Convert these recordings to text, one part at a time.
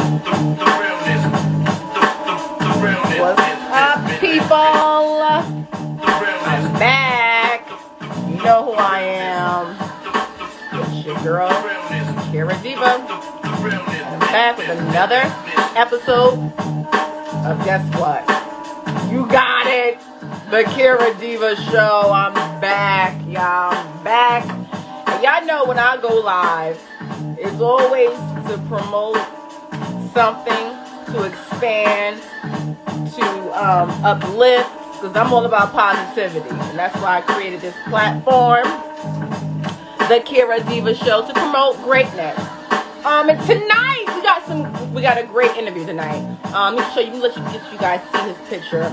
What's up, people? I'm back. You know who I am. It's your girl, Kira Deevah. I'm back with another episode of guess what? You got it. The Kira Deevah Show. I'm back, y'all. I'm back. And y'all know when I go live, it's always to promote something, to expand, to uplift, because I'm all about positivity, and that's why I created this platform, the Kira Deevah Show, to promote greatness. And tonight we got a great interview tonight. Let me show you, let you guys see his picture.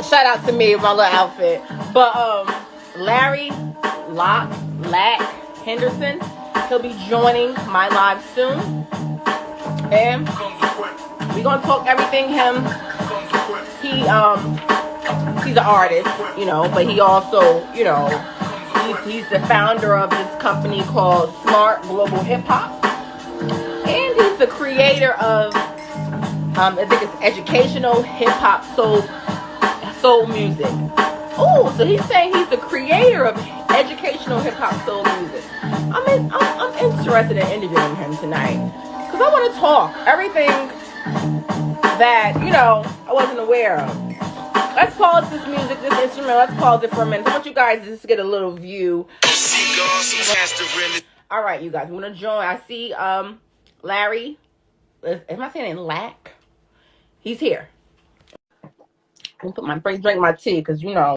Shout out to me with my little outfit, but Larry Lak Henderson, he'll be joining my live soon, and we're gonna talk everything him. He's an artist, but he also, he's the founder of this company called Smart Global Hip Hop, and he's the creator of I think it's educational hip hop soul music. Oh, so he's saying he's the creator of educational hip hop soul music. I'm interested in interviewing him tonight because I want to talk everything that I wasn't aware of. Let's pause this music, this instrument. Let's pause it for a minute. I want you guys to just get a little view. All right, you guys want to join? I see Larry. Am I saying it Lack? He's here. I'm gonna drink my tea, because when I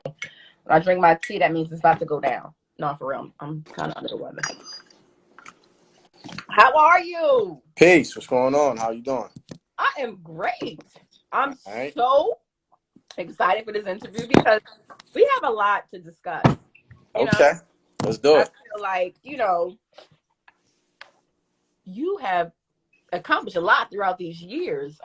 drink my tea, that means it's about to go down. No, for real. I'm kind of under the weather. How are you? Peace. What's going on? How you doing? I am great. I'm so excited for this interview because we have a lot to discuss. Okay, let's do it. I feel like, you have accomplished a lot throughout these years.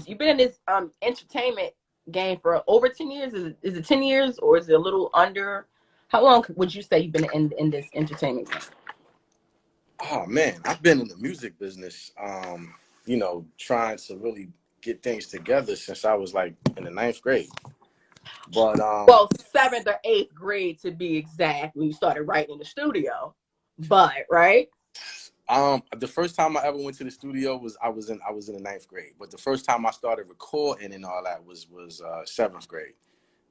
You've been in this entertainment game for over 10 years. Is it 10 years or is it a little under? How long would you say you've been in this entertainment game? Oh man, I've been in the music business, trying to really get things together since I was like in the 9th grade. But well, 7th or 8th grade to be exact, when you started writing in the studio. But right? The first time I ever went to the studio was I was in the 9th grade. But the first time I started recording and all that was 7th grade.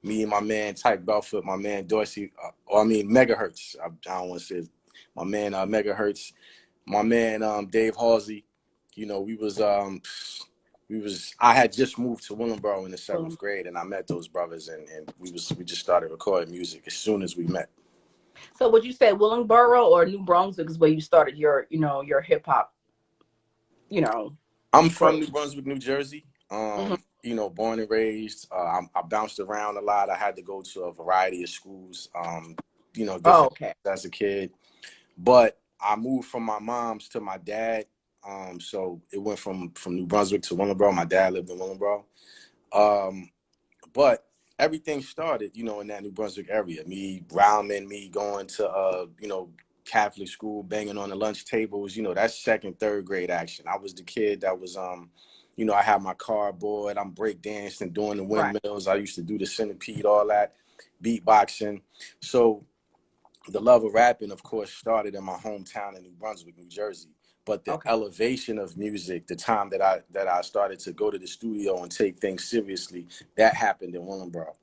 Me and my man Tyke Belfoot, my man Dorsey, Megahertz. I don't want to say my man Megahertz, my man Dave Halsey. I had just moved to Willingboro in the 7th grade, and I met those brothers, and we just started recording music as soon as we met. So would you say Willingboro or New Brunswick is where you started your hip hop? I'm from New Brunswick, New Jersey. Born and raised. I bounced around a lot. I had to go to a variety of schools. As a kid, but I moved from my mom's to my dad. So it went from New Brunswick to Willingboro. My dad lived in Willingboro. But everything started, in that New Brunswick area. Me going to, Catholic school, banging on the lunch tables. That's 2nd, 3rd grade action. I was the kid that was, I had my cardboard. I'm break dancing, doing the windmills. Right. I used to do the centipede, all that, beatboxing. So the love of rapping, of course, started in my hometown in New Brunswick, New Jersey. But the elevation of music, the time that I started to go to the studio and take things seriously, that happened in Willingboro.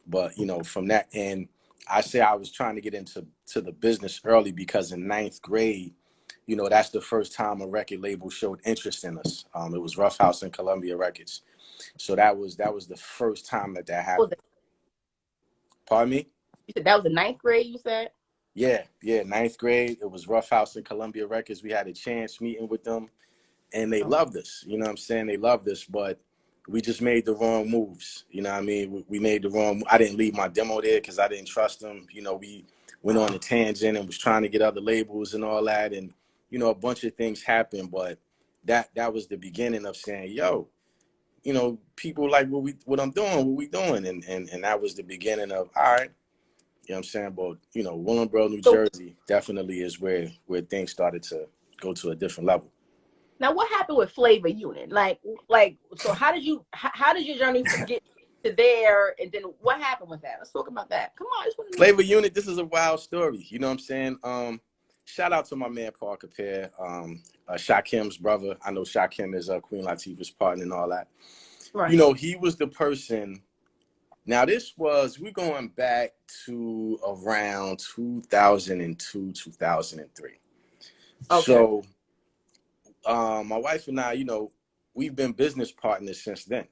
But, from that end, I say I was trying to get into the business early because in 9th grade, that's the first time a record label showed interest in us. It was Rough House and Columbia Records. So that was the first time that happened. Pardon me? You said that was the 9th grade, you said? Yeah, 9th grade. It was Rough House and Columbia Records. We had a chance meeting with them, and they loved us. You know what I'm saying? They loved us, but we just made the wrong moves. You know what I mean? We made the wrong. I didn't leave my demo there because I didn't trust them. We went on a tangent and was trying to get other labels and all that, and a bunch of things happened. But that was the beginning of saying, yo, people like what I'm doing, what we doing, and that was the beginning of, all right. You know what I'm saying? But, Willingboro, New Jersey definitely is where things started to go to a different level. Now, what happened with Flavor Unit? So how did your journey get to there, and then what happened with that? Let's talk about that. Come on, I just want to know. Flavor Unit, this is a wild story. You know what I'm saying? Shout out to my man Paul Capere, Shakim's brother. I know Shakim is Queen Latifah's partner and all that. Right. You know, he was the person. Now, we're going back to around 2002, 2003. Okay. So, my wife and I, you know, we've been business partners since then.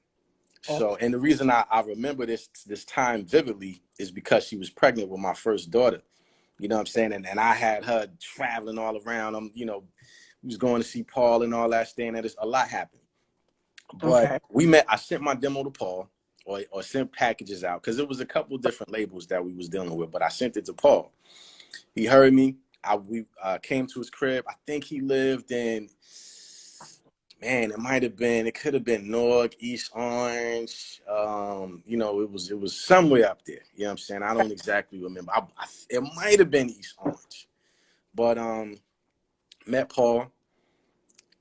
So, and the reason I remember this time vividly is because she was pregnant with my first daughter. You know what I'm saying? And I had her traveling all around. You know, we was going to see Paul and all that, staying at us. A lot happened. But we met, I sent my demo to Paul or sent packages out because it was a couple different labels that we was dealing with, but I sent it to Paul. He heard me. We came to his crib. I think he lived in, man, it could have been North, East Orange. You know, it was somewhere up there. You know what I'm saying? I don't exactly remember. It might have been East Orange. But met Paul,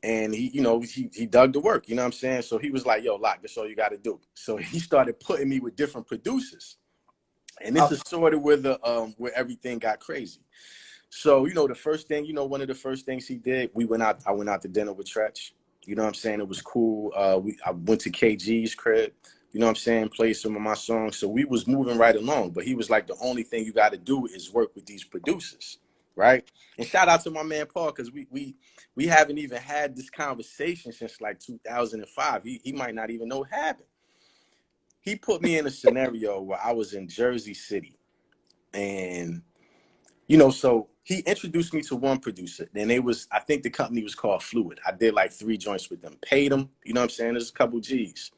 and he, you know, he dug the work, you know what I'm saying? So he was like, yo, Lak, that's all you got to do. So he started putting me with different producers. And this is sort of where everything got crazy. So, you know, one of the first things he did, I went out to dinner with Tretch. You know what I'm saying? It was cool. I went to KG's crib, you know what I'm saying? Played some of my songs. So we was moving right along. But he was like, the only thing you got to do is work with these producers, right? And shout out to my man Paul, because we haven't even had this conversation since like 2005. He might not even know what happened. He put me in a scenario where I was in Jersey City. And, you know, so he introduced me to one producer. And I think the company was called Fluid. I did like 3 joints with them, paid them, you know what I'm saying? There's a couple G's.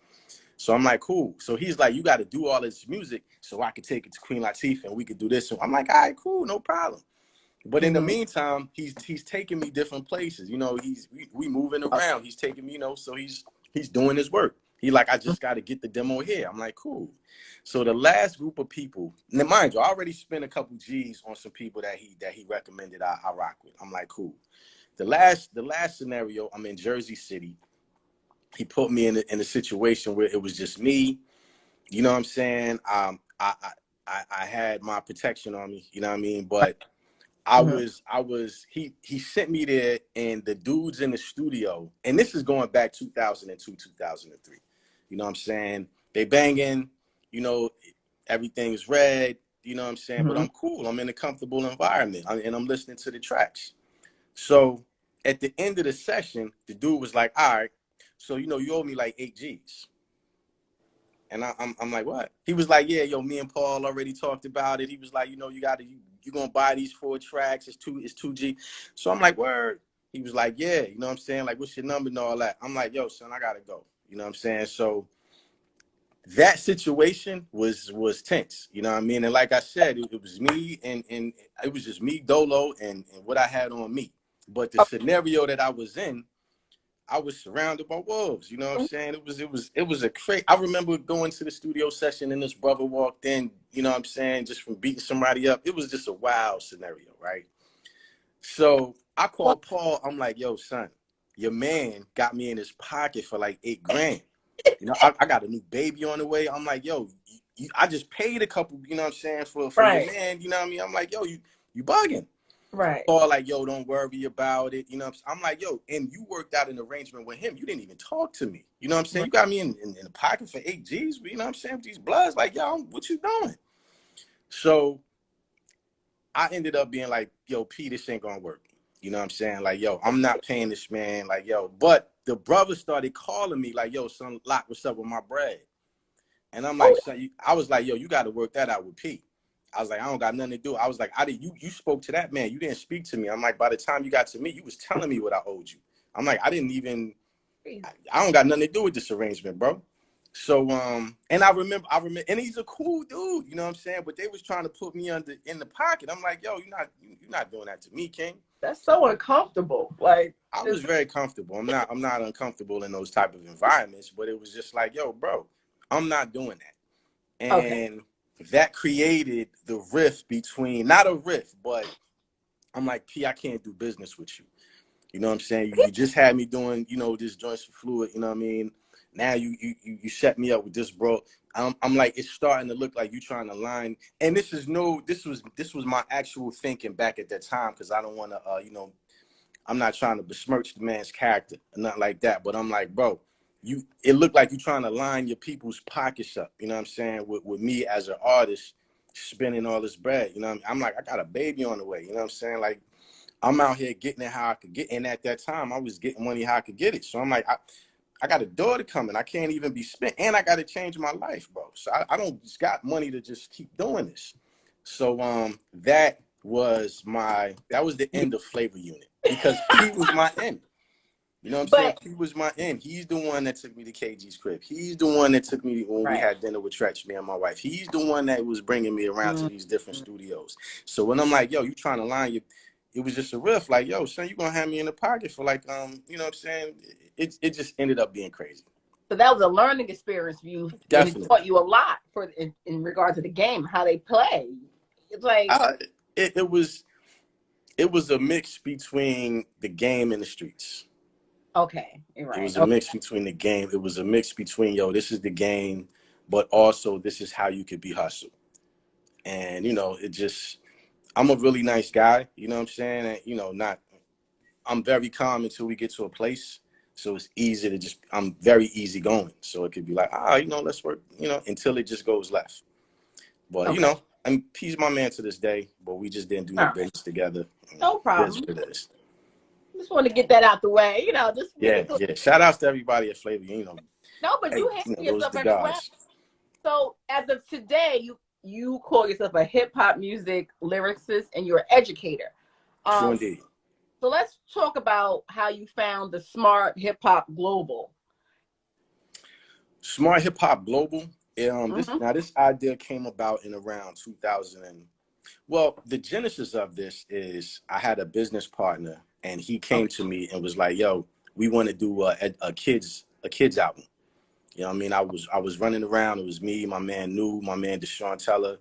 So I'm like, cool. So he's like, you got to do all this music so I could take it to Queen Latifah and we could do this. So I'm like, all right, cool, no problem. But in the meantime, he's taking me different places. You know, we moving around. He's taking me, you know, so he's doing his work. He like, I just got to get the demo here. I'm like, cool. So the last group of people, now mind you, I already spent a couple G's on some people that he recommended I rock with. I'm like, cool. The last scenario, I'm in Jersey City. He put me in a situation where it was just me. You know what I'm saying? I had my protection on me. You know what I mean? But he sent me there, and the dudes in the studio, and this is going back 2002, 2003. You know what I'm saying? They banging, you know, everything's red, you know what I'm saying? But I'm cool. I'm in a comfortable environment, and I'm listening to the tracks. So at the end of the session, the dude was like, all right, so, you know, you owe me like 8 G's. And I'm like, what? He was like, yeah, yo, me and Paul already talked about it. He was like, you know, you're gonna buy these 4 tracks. It's 2G. So I'm like, word. He was like, yeah, you know what I'm saying? Like, what's your number and all that? I'm like, yo, son, I gotta go. You know what I'm saying? So that situation was tense. You know what I mean? And like I said, it was me and it was just me, Dolo, and what I had on me. But the scenario that I was in, I was surrounded by wolves. You know what I'm saying? It was a crazy. I remember going to the studio session and this brother walked in, you know what I'm saying, just from beating somebody up. It was just a wild scenario, right? So I called Paul. I'm like, yo, son, your man got me in his pocket for like 8 grand. You know, I got a new baby on the way. I'm like, yo, I just paid a couple, you know what I'm saying, for your man. You know what I mean? I'm like, yo, you bugging. Right. Or like, yo, don't worry about it. You know what I'm like, yo, and you worked out an arrangement with him. You didn't even talk to me. You know what I'm saying? You got me in the pocket for 8 G's. You know what I'm saying? With these bloods, like, yo, what you doing? So I ended up being like, yo, P, this ain't gonna work. You know what I'm saying? Like, yo, I'm not paying this man. Like, yo, but the brother started calling me like, yo, son, Lak, what's up with my bread? And I'm like, son, I was like, yo, you got to work that out with P. I was like, I don't got nothing to do. I was like, you spoke to that man. You didn't speak to me. I'm like, by the time you got to me, you was telling me what I owed you. I'm like, I don't got nothing to do with this arrangement, bro. So, and I remember, and he's a cool dude, you know what I'm saying? But they was trying to put me in the pocket. I'm like, yo, you're not doing that to me, King. That's so uncomfortable. Like, I was very comfortable. I'm not uncomfortable in those type of environments, but it was just like, yo, bro, I'm not doing that. And that created the rift between, not a rift, but I'm like, P, I can't do business with you. You know what I'm saying? You just had me doing, you know, this joints for fluid. You know what I mean? Now you set me up with this, bro. I'm like, it's starting to look like you trying to line. And this was my actual thinking back at that time, because I don't want to, you know, I'm not trying to besmirch the man's character, nothing like that. But I'm like, bro, it looked like you trying to line your people's pockets up. You know what I'm saying? With me as an artist spending all this bread. You know what I mean? I'm like, I got a baby on the way. You know what I'm saying? Like, I'm out here getting it how I could get. And at that time, I was getting money how I could get it. So I'm like, I got a daughter coming. I can't even be spent. And I got to change my life, bro. So I don't just got money to just keep doing this. So that was the end of Flavor Unit, because P was my end. You know what I'm saying? P was my end. He's the one that took me to KG's crib. He's the one that took me when we had dinner with Tretch, me and my wife. He's the one that was bringing me around to these different studios. So when I'm like, yo, you trying to line you, it was just a riff, like, yo, son, you gonna have me in the pocket for like, you know what I'm saying? It just ended up being crazy. So that was a learning experience for you. Definitely. And it taught you a lot in regard to the game, how they play. It's like it was a mix between the game and the streets. Okay, you're right. It was a mix between the game. It was a mix between, yo, this is the game, but also this is how you could be hustled. And, you know, I'm a really nice guy, you know what I'm saying? And, you know, I'm very calm until we get to a place. So it's easy to I'm very easy going. So it could be like, you know, let's work, you know, until it just goes left. But, you know, he's my man to this day, but we just didn't do no business together. No problem. It is. Just want to get that out the way, you know. Just yeah. Shout outs to everybody at Flavor, you know. No, but you handle yourself as a rapper. So as of today, you call yourself a hip hop music lyricist and you're an educator. True indeed. So let's talk about how you found the Smart Hip Hop Global. Smart Hip Hop Global. This idea came about in around 2000. Well, the genesis of this is I had a business partner, and he came to me and was like, "Yo, we want to do a kids album." You know what I mean? I was running around. It was me, my man New, my man Deshaun Teller,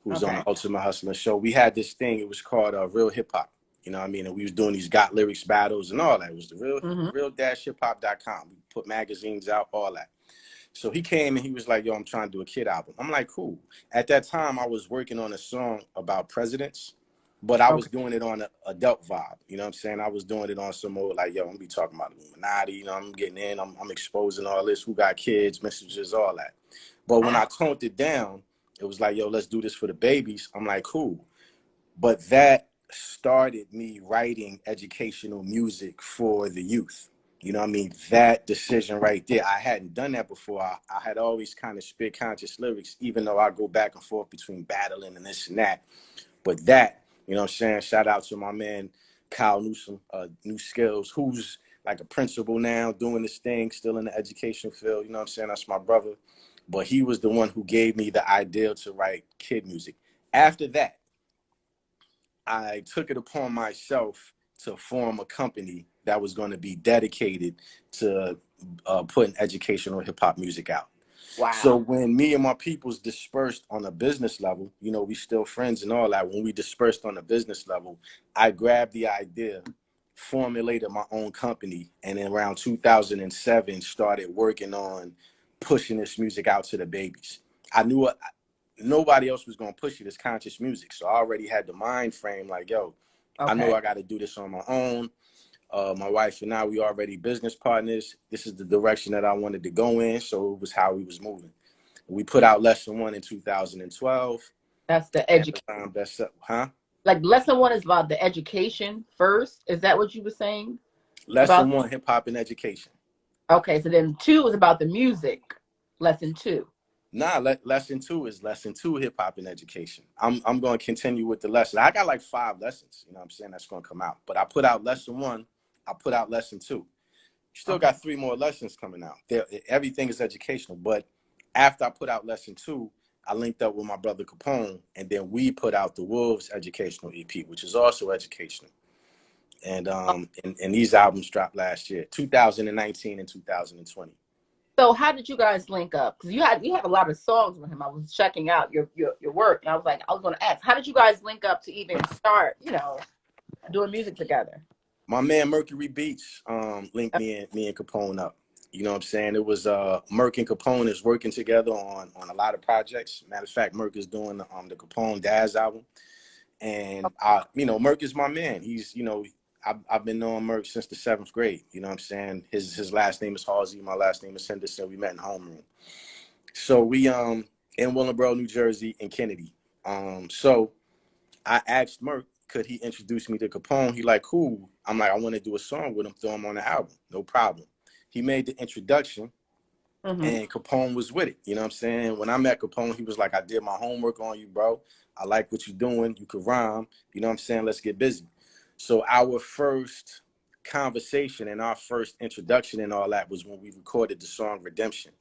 who was on the Ultimate Hustler show. We had this thing. It was called Real Hip Hop. You know what I mean? And we was doing these Got Lyrics battles and all that. It was the real-hiphop.com. We put magazines out, all that. So he came and he was like, yo, I'm trying to do a kid album. I'm like, cool. At that time, I was working on a song about presidents, but I was doing it on an adult vibe. You know what I'm saying? I was doing it on some more like, yo, I'm going to be talking about Illuminati. You know, I'm getting in. I'm exposing all this. Who got kids, messages, all that. But when I toned it down, it was like, yo, let's do this for the babies. I'm like, cool. But that started me writing educational music for the youth. You know what I mean? That decision right there, I hadn't done that before. I had always kind of spit conscious lyrics, even though I go back and forth between battling and this and that. But that, you know what I'm saying? Shout out to my man, Kyle Newsom, New Skills, who's like a principal now, doing this thing, still in the education field. You know what I'm saying? That's my brother. But he was the one who gave me the idea to write kid music. After that, I took it upon myself to form a company that was going to be dedicated to putting educational hip hop music out. Wow. So when me and my peoples dispersed on a business level, you know, we still friends and all that. When we dispersed on a business level, I grabbed the idea, formulated my own company, and in around 2007 started working on pushing this music out to the babies. I knew nobody else was going to push it as conscious music. So I already had the mind frame like, yo, I know I got to do this on my own. My wife and I, we already business partners. This is the direction that I wanted to go in. So it was how we was moving. We put out Lesson 1 in 2012. That's the education. Like Lesson 1 is about the education first. Is that what you were saying? Lesson 1, hip hop and education. Okay, so then 2 is about the music. Lesson 2. Nah, Lesson 2 is Lesson 2, hip hop and education. I'm going to continue with the lesson. I got like 5 lessons, you know what I'm saying, that's going to come out. But I put out Lesson 1. I put out Lesson 2. You still got 3 more lessons coming out. Everything is educational. But after I put out Lesson 2, I linked up with my brother Capone, and then we put out the Wolves Educational EP, which is also educational. And these albums dropped last year, 2019 and 2020. So how did you guys link up? Because you have a lot of songs with him. I was checking out your work, and I was going to ask, how did you guys link up to even start, you know, doing music together? My man Mercury Beats linked me and Capone up. You know what I'm saying? It was Merc and Capone is working together on a lot of projects. Matter of fact, Merc is doing the Capone Daz album. And Merc is my man. He's, I've been knowing Merc since the 7th grade. You know what I'm saying? His last name is Halsey. My last name is Henderson. We met in homeroom. So we in Willingboro, New Jersey, in Kennedy. So I asked Merc, could he introduce me to Capone? He like, cool. I'm like, I want to do a song with him, throw him on the album. No problem. He made the introduction. And Capone was with it. You know what I'm saying? When I met Capone, he was like, I did my homework on you, bro. I like what you're doing. You could rhyme. You know what I'm saying? Let's get busy. So our first conversation and our first introduction and all that was when we recorded the song Redemption.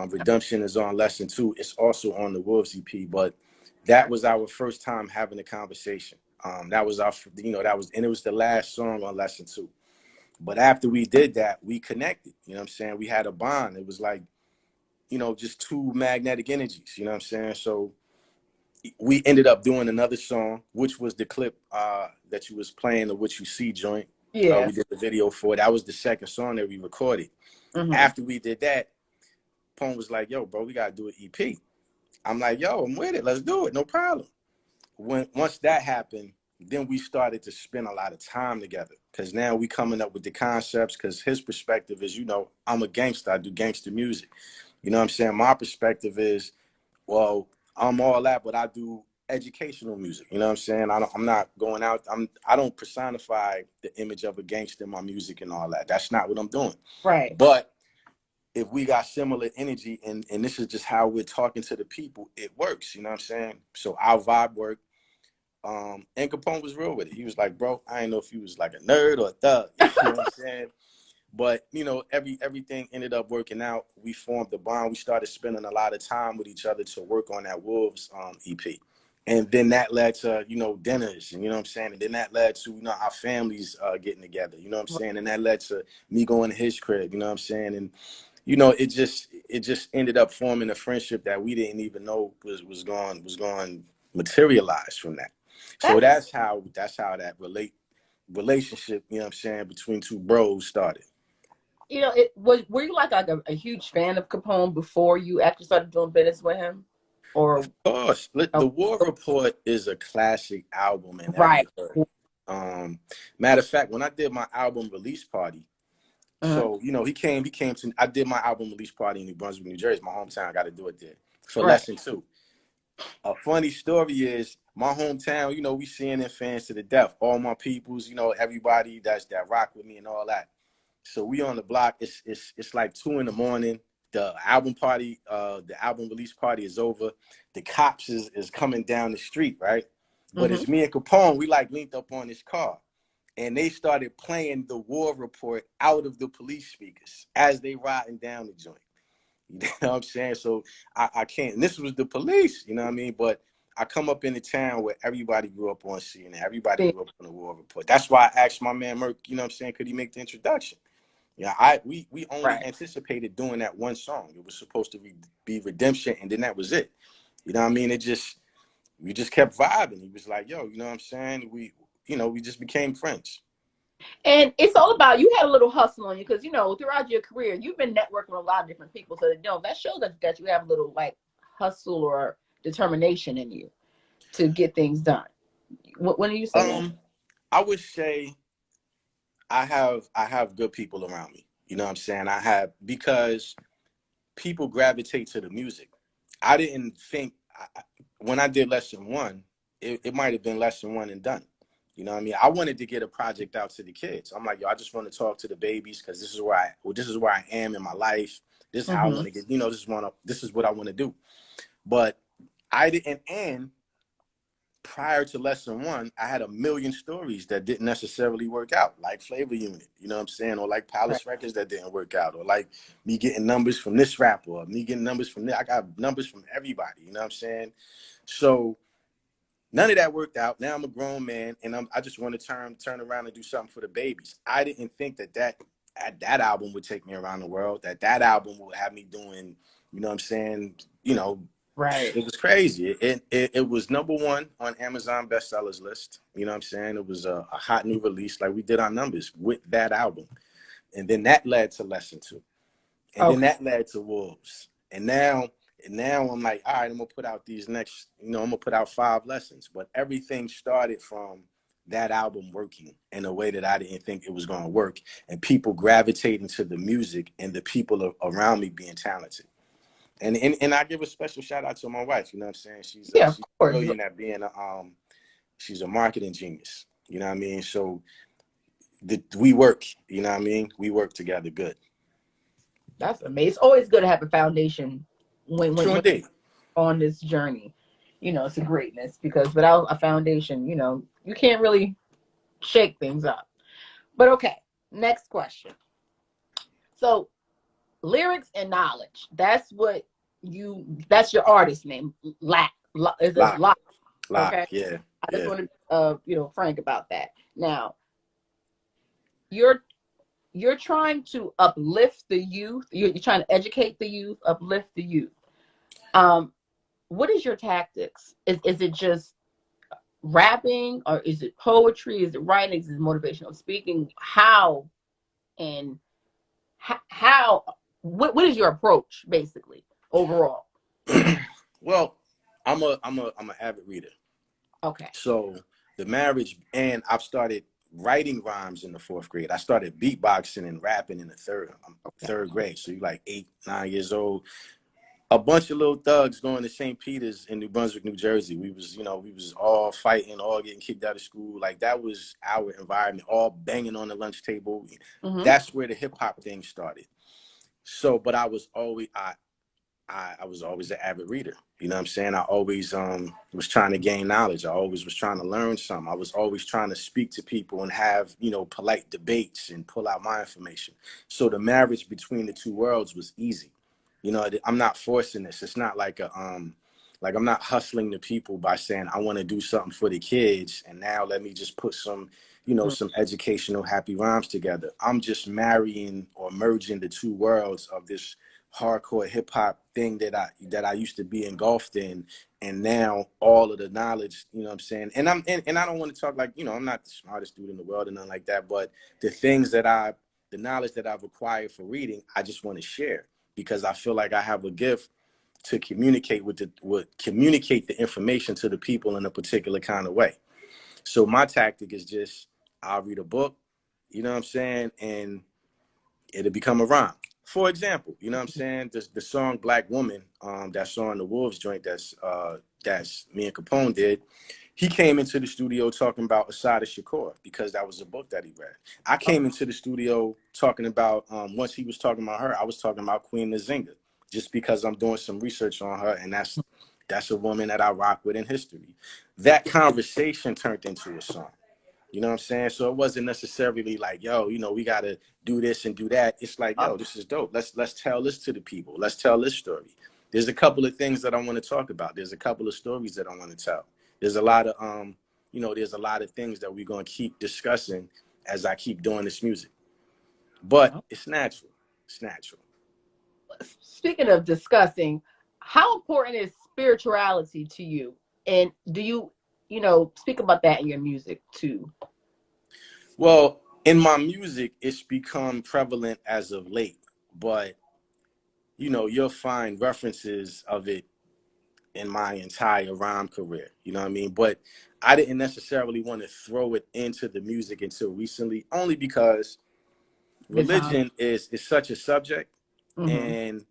Redemption is on Lesson 2. It's also on the Wolves EP, but that was our first time having a conversation. That was and it was the last song on Lesson 2. But after we did that, we connected. You know what I'm saying? We had a bond. It was like, just two magnetic energies. You know what I'm saying? So we ended up doing another song, which was the clip that you was playing, the What You See joint. Yeah. We did the video for it. That was the second song that we recorded. After we did that, Pone was like, yo, bro, we got to do an EP. I'm like, yo, I'm with it. Let's do it. No problem. Once that happened, then we started to spend a lot of time together because now we coming up with the concepts because his perspective is, I'm a gangster. I do gangster music. You know what I'm saying? My perspective is, well, I'm all that, but I do educational music. You know what I'm saying? I'm not going out. I don't personify the image of a gangster in my music and all that. That's not what I'm doing. Right. But if we got similar energy and this is just how we're talking to the people, it works. You know what I'm saying? So our vibe worked. And Capone was real with it. He was like, bro, I didn't know if he was like a nerd or a thug. You know what I'm saying? But, everything ended up working out. We formed the bond. We started spending a lot of time with each other to work on that Wolves EP. And then that led to, dinners, and you know what I'm saying? And then that led to, our families getting together, you know what I'm saying? And that led to me going to his crib, you know what I'm saying? And, it just ended up forming a friendship that we didn't even know was going to materialize from that. So that's how that relationship, you know what I'm saying, between two bros started. Were you like a huge fan of Capone before you actually started doing business with him? Or Of course, The War Report is a classic album in every right. hood. Matter of fact, when I did my album release party, so he came to. I did my album release party in New Brunswick, New Jersey, my hometown. I got to do it there for Lesson 2. A funny story is my hometown. We CNN fans to the death. All my peoples, everybody that rock with me and all that. So we on the block. It's like 2 a.m. The album party, the album release party is over. The cops is coming down the street, right? But it's me and Capone. We like linked up on this car. And they started playing the War Report out of the police speakers as they riding down the joint. You know what I'm saying? So I can't. And this was the police, you know what I mean? But I come up in a town where everybody grew up on CNN. Everybody grew up on the War Report. That's why I asked my man Merc, you know what I'm saying, could he make the introduction? Yeah, we only anticipated doing that one song. It was supposed to be Redemption, and then that was it. You know what I mean? We just kept vibing. He was like, yo, you know what I'm saying? We just became friends. And it's all about, you had a little hustle on you because, throughout your career, you've been networking with a lot of different people. So, that shows that you have a little like hustle or determination in you to get things done. When do you say that? I would say I have good people around me. You know what I'm saying? Because people gravitate to the music. I didn't think, when I did Lesson 1, it might have been Lesson 1 and done. You know what I mean? I wanted to get a project out to the kids. I'm like, yo, I just want to talk to the babies because this is where I am in my life. This is how I want to get, this is what I want to do. But I didn't end. Prior to Lesson 1, I had a million stories that didn't necessarily work out, like Flavor Unit, you know what I'm saying? Or like Palace Records that didn't work out, or like me getting numbers from this rapper, or me getting numbers from that. I got numbers from everybody, you know what I'm saying? So none of that worked out. Now I'm a grown man, and I just want to turn around and do something for the babies. I didn't think that album would take me around the world, that album would have me doing, you know what I'm saying, Right. It was crazy. It was #1 on Amazon bestsellers list. You know what I'm saying? It was a hot new release. Like we did our numbers with that album. And then that led to Lesson 2. And then Okay. that led to Wolves. And now I'm like, all right, I'm gonna put out these next, I'm gonna put out 5 lessons. But everything started from that album working in a way that I didn't think it was gonna work, and people gravitating to the music and the people around me being talented. And I give a special shout out to my wife. You know what I'm saying? Yeah, of She's course. brilliant at being she's a marketing genius. You know what I mean? So we work. You know what I mean? We work together good. That's amazing. It's always good to have a foundation True when indeed. on this journey, to greatness, because without a foundation, you can't really shake things up. But okay, next question. So lyrics and knowledge, that's your artist name. Lak. It's Lak. Lak. Lak. Okay. Yeah. I just Yeah. want to frank about that. Now, you're trying to uplift the youth. You're trying to educate the youth, uplift the youth. What is your tactics? Is it just rapping, or is it poetry? Is it writing? Is it motivational speaking? How and how? What is your approach, basically, overall? Well, I'm a avid reader. Okay. So the marriage, and I've started writing rhymes in the 4th grade. I started beatboxing and rapping in the third grade. So you're like 8, 9 years old. A bunch of little thugs going to St. Peter's in New Brunswick, New Jersey. We was all fighting, all getting kicked out of school. Like that was our environment, all banging on the lunch table. Mm-hmm. That's where the hip hop thing started. So, but I was always an avid reader. You know what I'm saying? I always was trying to gain knowledge. I always was trying to learn something. I was always trying to speak to people and have, polite debates and pull out my information. So the marriage between the two worlds was easy. I'm not forcing this. It's not like like I'm not hustling the people by saying I want to do something for the kids and now let me just put some, some educational happy rhymes together. I'm just marrying or merging the two worlds of this hardcore hip hop thing that I used to be engulfed in, and now all of the knowledge, you know what I'm saying? And I don't want to talk like, I'm not the smartest dude in the world and nothing like that, but the knowledge that I've acquired for reading, I just want to share because I feel like I have a gift to communicate communicate the information to the people in a particular kind of way. So my tactic is just I'll read a book, you know what I'm saying, and it'll become a rhyme. For example, you know what I'm saying? The song Black Woman, that song The Wolves joint that's me and Capone did. He came into the studio talking about Asada Shakur because that was a book that he read. I came into the studio talking about, once he was talking about her, I was talking about Queen Nzinga just because I'm doing some research on her, and that's a woman that I rock with in history. That conversation turned into a song. You know what I'm saying? So it wasn't necessarily like, yo, we got to do this and do that. It's like, yo, this is dope. Let's tell this to the people. Let's tell this story. There's a couple of things that I want to talk about. There's a couple of stories that I want to tell. There's a lot of there's a lot of things that we're going to keep discussing as I keep doing this music. But it's natural. It's natural. Speaking of discussing, how important is spirituality to you? And do you, speak about that in your music too? Well, in my music, it's become prevalent as of late, but you'll find references of it in my entire rhyme career. You know what I mean? But I didn't necessarily want to throw it into the music until recently, only because religion is such a subject, and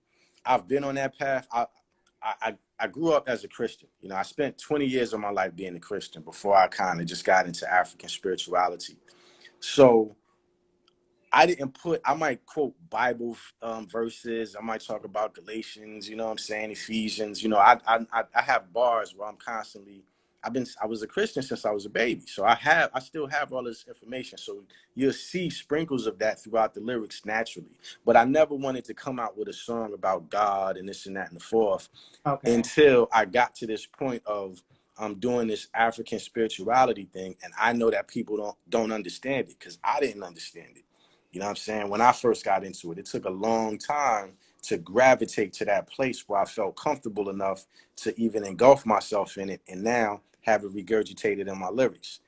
I've been on that path. I grew up as a Christian. I spent 20 years of my life being a Christian before I kind of just got into African spirituality. So I might quote Bible verses. I might talk about Galatians, you know what I'm saying? Ephesians, I have bars where I'm constantly, I was a Christian since I was a baby. So I still have all this information. So you'll see sprinkles of that throughout the lyrics naturally. But I never wanted to come out with a song about God and this and that and the fourth until I got to this point of I'm doing this African spirituality thing. And I know that people don't understand it because I didn't understand it. You know what I'm saying? When I first got into it, it took a long time to gravitate to that place where I felt comfortable enough to even engulf myself in it, and now have it regurgitated in my lyrics.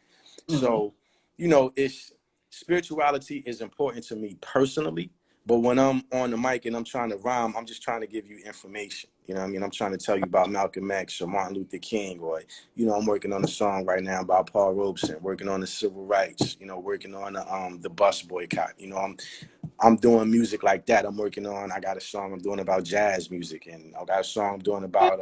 So, it's spirituality is important to me personally, but when I'm on the mic and I'm trying to rhyme, I'm just trying to give you information. You know what I mean? I'm trying to tell you about Malcolm X or Martin Luther King, or, I'm working on a song right now about Paul Robeson, working on the civil rights, working on the bus boycott. I'm doing music like that. I got a song I'm doing about jazz music, and I got a song I'm doing about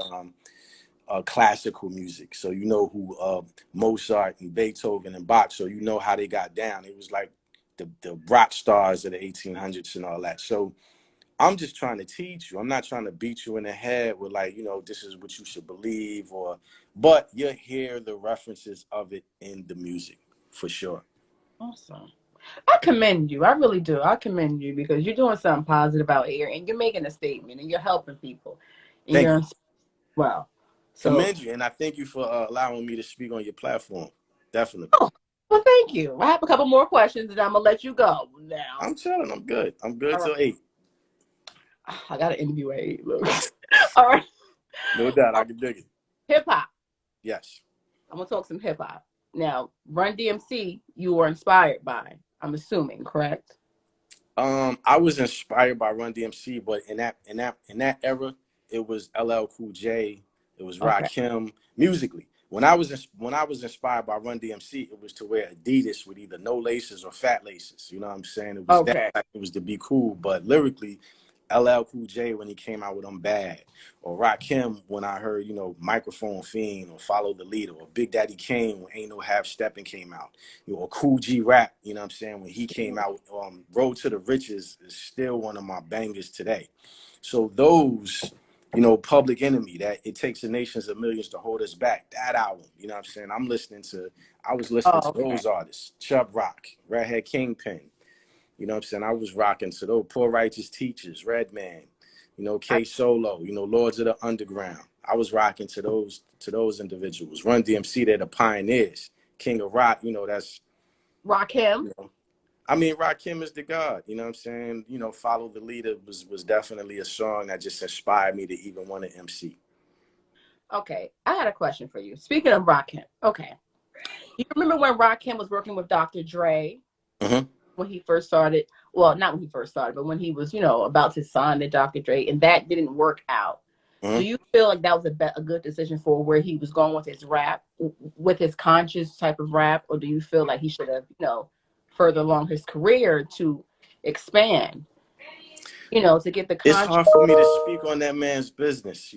classical music. So who Mozart and Beethoven and Bach. So how they got down. It was like the rock stars of the 1800s and all that. So I'm just trying to teach you. I'm not trying to beat you in the head with this is what you should believe, but you'll hear the references of it in the music for sure. Awesome. I commend you. I really do. I commend you because you're doing something positive out here and you're making a statement and you're helping people. And Thank you. Well, commend you, and I thank you for allowing me to speak on your platform. Definitely. Oh, well, thank you. I have a couple more questions and I'm gonna let you go now. I'm chilling. I'm good. Till 8. I got an interview at 8. Look. All right. No doubt. I can dig it. Hip hop. Yes. I'm gonna talk some hip hop. Now, Run DMC, you were inspired by, I'm assuming, correct? I was inspired by Run DMC, but in that era, it was LL Cool J, it was Rakim musically. When I was inspired by Run DMC, it was to wear Adidas with either no laces or fat laces. You know what I'm saying? It was that, it was to be cool, but lyrically, LL Cool J when he came out with I'm Bad, or Rakim when I heard, Microphone Fiend or Follow the Leader, or Big Daddy Kane when Ain't No Half Stepping came out, or Cool G Rap, you know what I'm saying, when he came out. Road to the Riches is still one of my bangers today. So those, Public Enemy, that It Takes the Nations of Millions to Hold Us Back, that album, you know what I'm saying, I was listening to those artists, Chubb Rock, Redhead Kingpin. You know what I'm saying? I was rocking to those Poor Righteous Teachers, Redman, K Solo, Lords of the Underground. I was rocking to those individuals. Run DMC, they're the pioneers. King of Rock, that's Rakim. Rakim is the God. You know what I'm saying? Follow the Leader was definitely a song that just inspired me to even want to MC. Okay, I had a question for you. Speaking of Rakim, okay, you remember when Rakim was working with Dr. Dre? When he first started, well, not when he first started, but when he was, about to sign to Dr. Dre, and that didn't work out. Do you feel like that was a good decision for where he was going with his rap, with his conscious type of rap, or do you feel like he should have, further along his career to expand, to get the conscious? It's hard for me to speak on that man's business,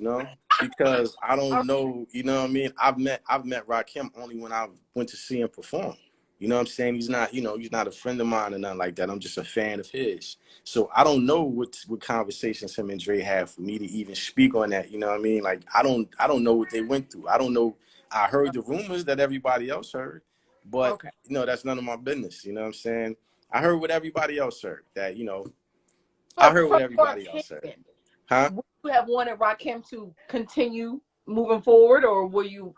because I don't know, you know what I mean? I've met Rakim only when I went to see him perform. You know what I'm saying? He's not, he's not a friend of mine or nothing like that. I'm just a fan of his. So I don't know what conversations him and Dre have for me to even speak on that. You know what I mean? Like, I don't know what they went through. I don't know. I heard the rumors that everybody else heard, but that's none of my business. You know what I'm saying? I heard what everybody else heard, that, I heard what everybody else heard. Huh? Would you have wanted Rakim to continue moving forward, or were you?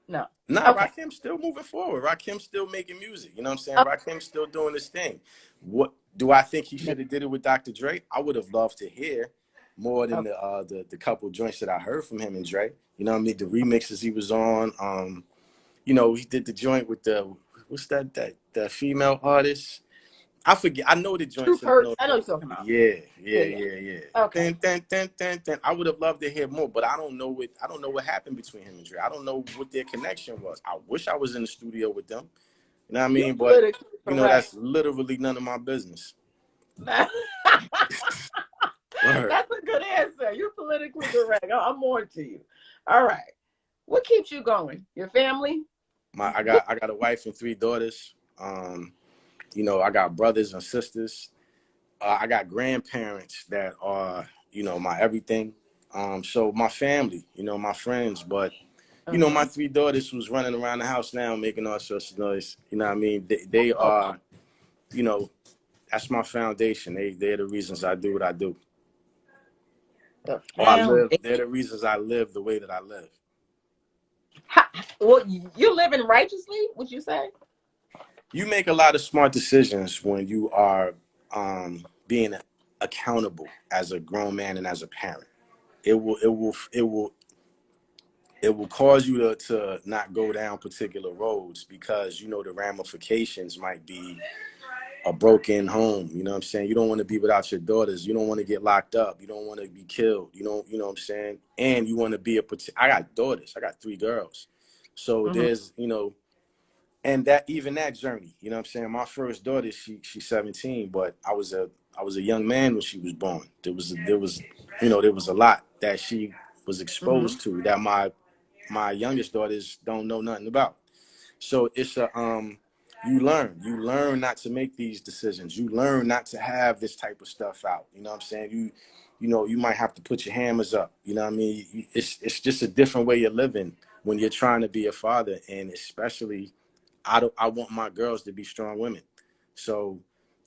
No. Nah, Rakim's still moving forward. Rakim's still making music. You know what I'm saying? Rakim's still doing his thing. What do I think he should have did it with Dr. Dre? I would have loved to hear more than the couple joints that I heard from him and Dre. You know what I mean? The remixes he was on. He did the joint with what's that female artist? I forget. I know the joints. I know what you're talking about. Yeah. Okay. Then. I would have loved to hear more, but I don't know what happened between him and Dre. I don't know what their connection was. I wish I was in the studio with them. You know what I mean? But that's literally none of my business. That's a good answer. You're politically correct. I'm more to you. All right. What keeps you going? Your family? I got a wife and 3 daughters. I got brothers and sisters. I got grandparents that are, my everything. So my family, my friends, but, my 3 daughters who's running around the house now making all sorts of noise. You know what I mean? They are, that's my foundation. They're the reasons I do what I do. They're the reasons I live the way that I live. Well, you're living righteously, would you say? You make a lot of smart decisions when you are being accountable as a grown man and as a parent. It will cause you to not go down particular roads, because you know the ramifications might be a broken home. You know what I'm saying? You don't want to be without your daughters. You don't want to get locked up. You don't want to be killed. You know what I'm saying? And you want to be I got daughters. I got 3 girls. So there's, and that, even that journey, you know what I'm saying? My first daughter, she's 17, but I was a young man when she was born. There was a lot that she was exposed to that my youngest daughters don't know nothing about. So it's you learn not to make these decisions. You learn not to have this type of stuff out. You know what I'm saying? You might have to put your hammers up. You know what I mean? It's just a different way of living when you're trying to be a father, and especially I want my girls to be strong women. So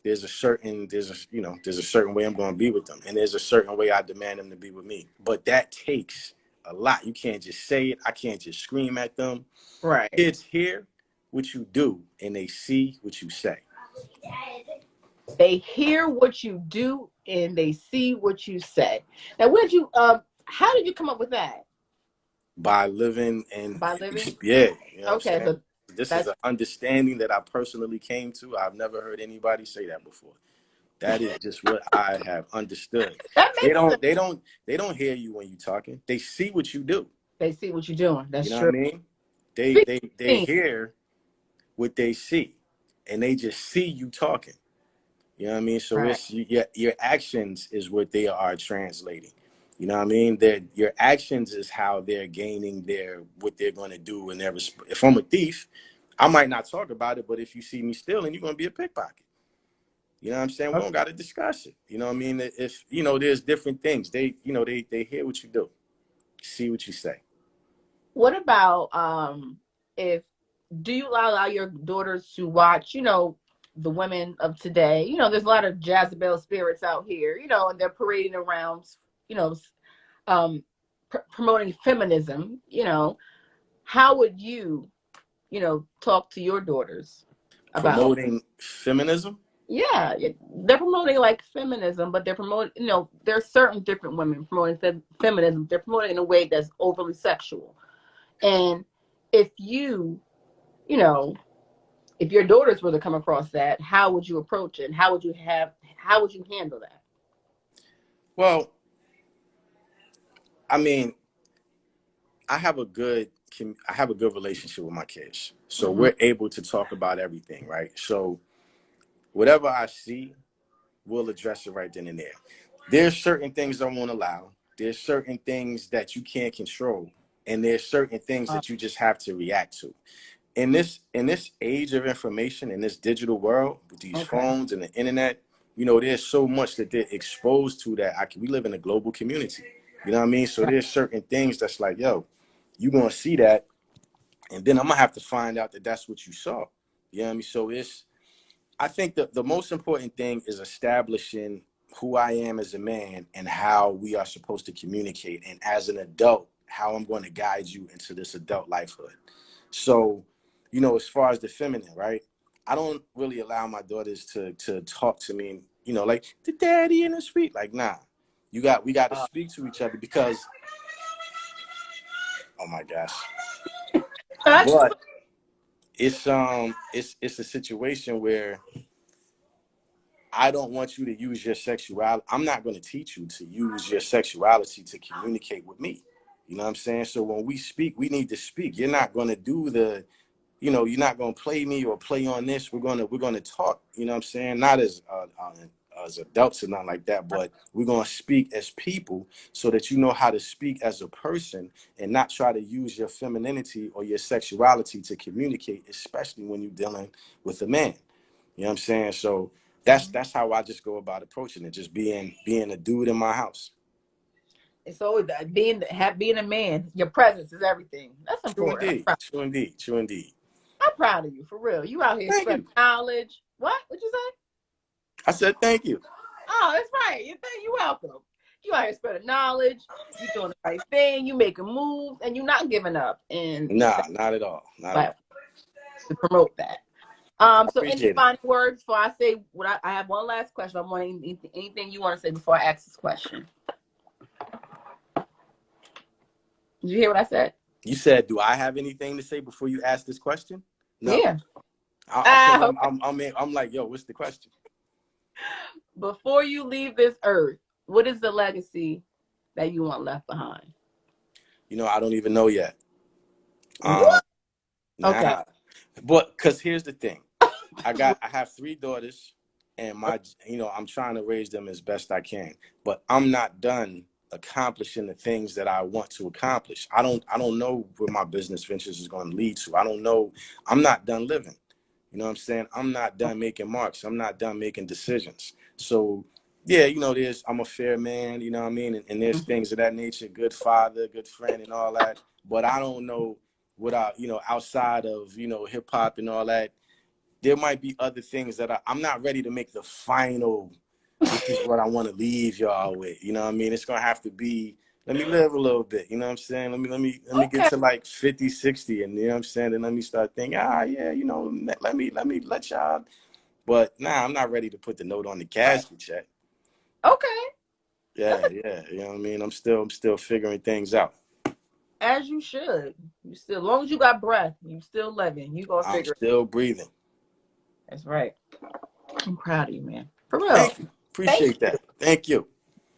there's a certain way I'm going to be with them, and there's a certain way I demand them to be with me. But that takes a lot. You can't just say it. I can't just scream at them. Right. Kids hear what you do, and they see what you say. They hear what you do and they see what you say. Now, how did you come up with that? By living and By living? yeah, you know what I'm Okay, saying? so This is that's an understanding that I personally came to. I've never heard anybody say that before. That is just what I have understood. that They makes sense. don't hear you when you're talking. They see what you do. They see what you're doing. You That's know what true. I mean? They Speaking, hear what they see, and they just see you talking. You know what I mean? So right. it's your actions is what they are translating. You know what I mean? Your actions is how they're gaining what they're going to do. And if I'm a thief, I might not talk about it, but if you see me stealing, you're going to be a pickpocket. You know what I'm saying? We don't got to discuss it. You know what I mean? If there's different things. They hear what you do, see what you say. What about if do you allow your daughters to watch, the women of today? There's a lot of Jezebel spirits out here, and they're parading around, you know, promoting feminism. How would you, talk to your daughters about? Promoting feminism. Yeah, they're promoting like feminism, but they're promoting, there's certain different women promoting feminism. They're promoting in a way that's overly sexual. And if you know, if your daughters were to come across that, how would you approach it? How would you handle that? Well, I mean, I have a good relationship with my kids. So Mm-hmm. we're able to talk about everything, right? So whatever I see, we'll address it right then and there. There's certain things I won't allow. There's certain things that you can't control. And there's certain things that you just have to react to. In this age of information, in this digital world, with these Okay. phones and the internet, there's so much that they're exposed to that we live in a global community. You know what I mean? So Right. there's certain things that's like, yo, you're going to see that, and then I'm going to have to find out that that's what you saw. You know what I mean? So I think that the most important thing is establishing who I am as a man and how we are supposed to communicate. And as an adult, how I'm going to guide you into this adult lifehood. So, as far as the feminine, right? I don't really allow my daughters to talk to me, like the daddy in the street. Like, nah, we got to speak to each other because, oh my gosh. But it's a situation where I don't want you to use your sexuality. I'm not going to teach you to use your sexuality to communicate with me. You know what I'm saying? So when we speak, we need to speak. You're not going to do you're not going to play me or play on this. We're going to talk, you know what I'm saying? Not as adults or nothing like that, but we're going to speak as people so that you know how to speak as a person and not try to use your femininity or your sexuality to communicate, especially when you're dealing with a man. You know what I'm saying? So that's how I just go about approaching it, just being a dude in my house. It's always being a man. Your presence is everything. That's True important. indeed. True indeed. True indeed. I'm proud of you, for real. You out here Thank spreading you. knowledge. What? What'd you say? I said thank you. Oh, that's right. You're welcome. You out here spreading knowledge. You doing the right thing. You making moves, and you're not giving up. And Nah, not at all. Not at like all. to promote that. I So any appreciate it. final words before I say what I have one last question. I want anything you want to say before I ask this question. Did you hear what I said? You said, do I have anything to say before you ask this question? No. Yeah. Because Okay. I'm like, yo, what's the question? Before you leave this earth, what is the legacy that you want left behind? You know, I don't even know yet. What? Okay. Nah. But because here's the thing. I have 3 daughters, and I'm trying to raise them as best I can. But I'm not done accomplishing the things that I want to accomplish. I don't know where my business ventures is going to lead to. I don't know. I'm not done living. You know what I'm saying? I'm not done making marks. I'm not done making decisions. So yeah, I'm a fair man, you know what I mean? And there's things of that nature, good father, good friend, and all that. But I don't know what outside of, hip hop and all that, there might be other things that I'm not ready to make the final, this is what I want to leave y'all with. You know what I mean? It's going to have to be, let me live a little bit. You know what I'm saying? Let me get Okay. to like 50, 60. And you know what I'm saying? And let me start thinking, yeah, let me let y'all. But I'm not ready to put the note on the casket yet. Okay. Yeah. You know what I mean? I'm still figuring things out. As you should. As long as you got breath, you still living. You gonna I'm figure it. still breathing. That's right. I'm proud of you, man. For real. Thank you. Thank Appreciate you. that. Thank you.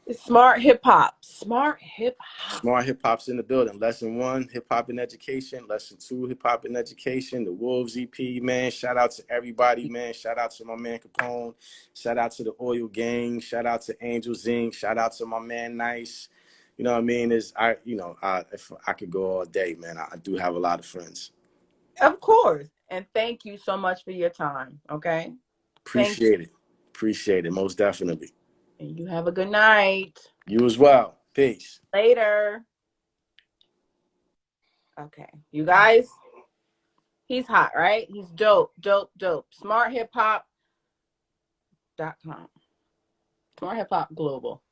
It's smart hip hop. Smart hip hop. Smart hip hop's in the building. Lesson 1, hip hop and education. Lesson 2, hip hop and education. The Wolves EP, man. Shout out to everybody, man. Shout out to my man Capone. Shout out to the Oil Gang. Shout out to Angel Zing. Shout out to my man Nice. You know what I mean? If I could go all day, man. I do have a lot of friends. Of course. And thank you so much for your time. Okay. Thank you. Appreciate it. Most definitely. And you have a good night. You as well. Peace. Later. Okay. You guys, he's hot, right? He's dope. SmartHipHop.com. Smart Hip Hop Global.